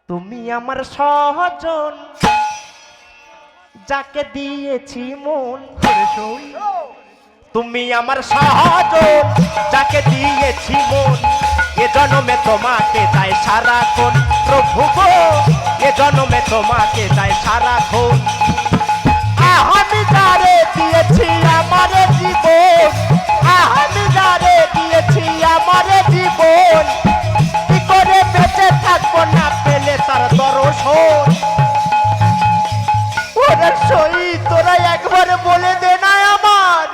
তুমি আমার সহজন, যাকে দিয়েছি মন। তুমি আমার সহজন, যাকে দিয়েছি মন। এ জন্মে তোমাকে চাই সারাক্ষণ প্রভু গো, এ জন্মে তোমাকে চাই সারাক্ষণ। আমি যারে দিয়েছি আমার জীবন, আমি যারে দিয়েছি আমার জীবন, কি করে বেঁচে থাকবো না পেলে তার দর্শন। ওরে সই তোরা একবার বলে দে না আমার,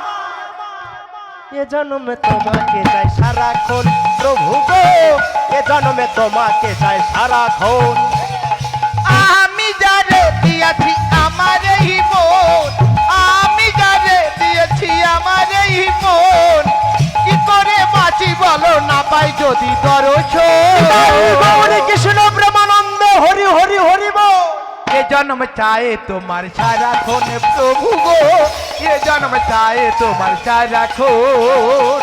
এ জন্মে তোমাকে চাই সারাক্ষণ প্রভু গো, এ জন্মে তোমাকে চাই সারাক্ষণ। আমি যারে দিয়েছি আমার এই মন, আমি যারে দিয়েছি আমার এই মন, কি করে বাঁচি বলো না পাই যদি দর্শন। কৃষ্ণ প্রেমানন্দ হরি হরি হরি বল। ये जन्म चाहे तुम्हार सारा खून प्रभु गो, ये जन्म चाहे तुम्हार सारा खून,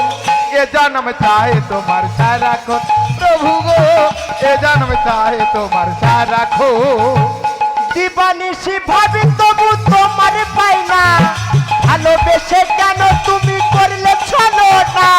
ये जन्म चाहे तुम्हार सारा खून प्रभु गो, ये जन्म चाहे तुम्हार सारा खून। দিবানিশি ভাবি তবু তোমার পাই না, ভালোবেসে কেন তুমি করলে ছলনা।